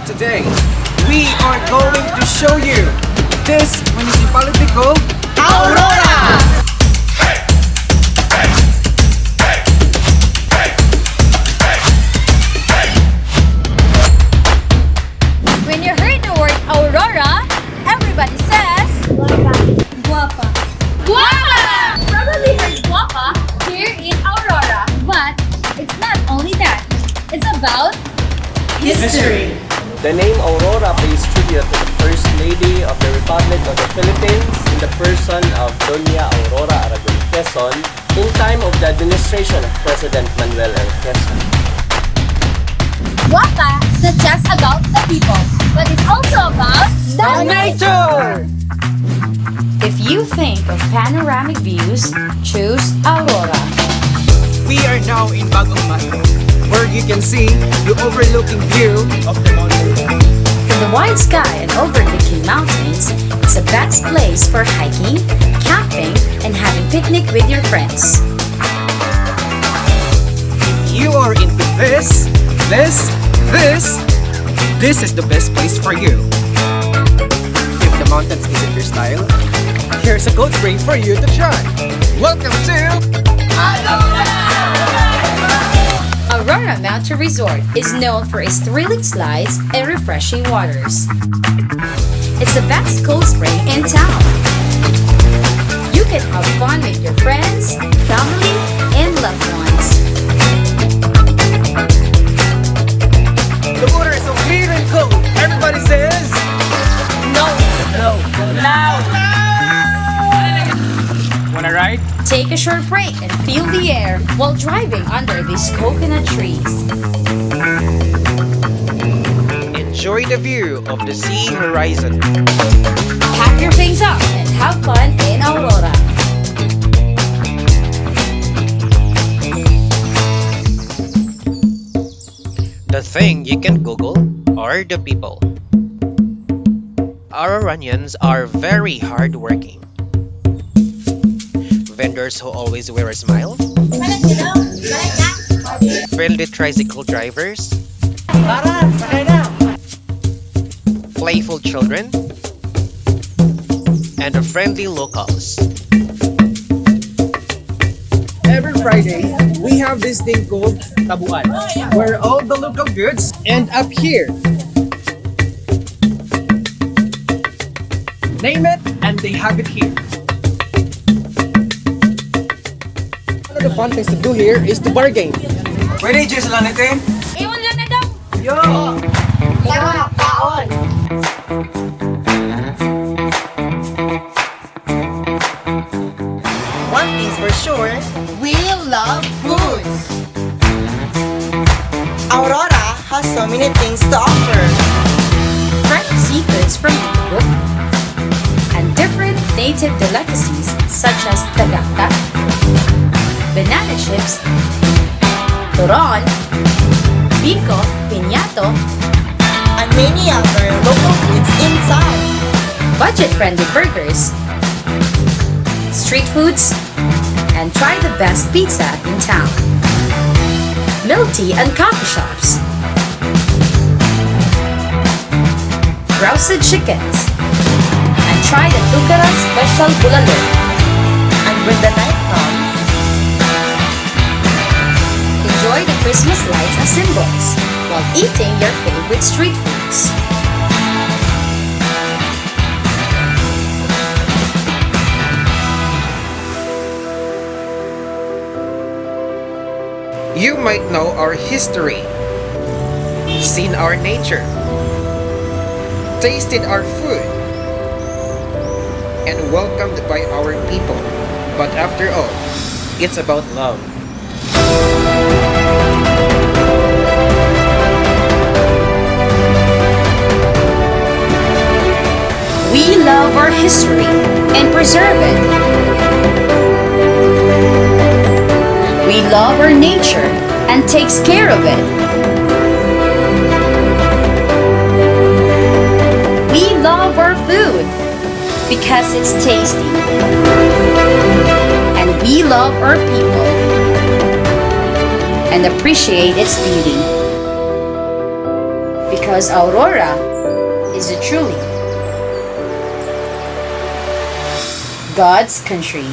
Today, we are going to show you this municipality called Aurora! When you heard the word Aurora, everybody says Guapa. Guapa! Probably heard Guapa here in Aurora, but it's not only that. It's about history. The name Aurora pays tribute to the First Lady of the Republic of the Philippines in the person of Doña Aurora Aragon Quezon in time of the administration of President Manuel L. Quezon. Guapa is not just about the people, but it's also about the Nature! If you think of panoramic views, choose Aurora. We are now in Bagong Monte, where you can see the overlooking view of the mountain. From the wide sky and overlooking mountains, it's the best place for hiking, camping, and having picnic with your friends. If you are into this is the best place for you. If the mountains isn't your style, here's a cold spring for you to try. Welcome to Aurora Mountain Resort is known for its thrilling slides and refreshing waters. It's the best cold spring in town. You can have fun with your friends, family, and loved ones. The water is so clear and cold. Everybody says no. Wanna ride? Take a short break and feel the air while driving under these coconut trees. Enjoy the view of the sea horizon. Pack your things up and have fun in Aurora. The thing you can Google are the people. Auroranians are very hardworking. Vendors who always wear a smile. Friendly tricycle drivers. Playful children. And friendly locals. Every Friday, we have this thing called Tabuan, where all the local goods end up here. Name it, and they have it here. One of the fun things to do here is to bargain. Pwede, Jess, lang natin. Iwan lang na daw. Yo! Tara, kaon. One thing's for sure, we love food. Aurora has so many things to offer. Fresh seafoods from Ibu and different native delicacies such as tagata, banana chips, turon, biko, piñato, And many other local foods inside. budget-friendly burgers, street foods, and try the best pizza in town. Milk tea and coffee shops, roasted chickens, and try the Tukara special bulalo. And when the night comes, Enjoy the Christmas lights as symbols while eating your favorite street foods. You might know our history, seen our nature, tasted our food, and welcomed by our people. But after all, it's about love. We love our history and preserve it. We love our nature and takes care of it. We love our food because it's tasty. And we love our people and appreciate its beauty. Because Aurora is a truly God's country.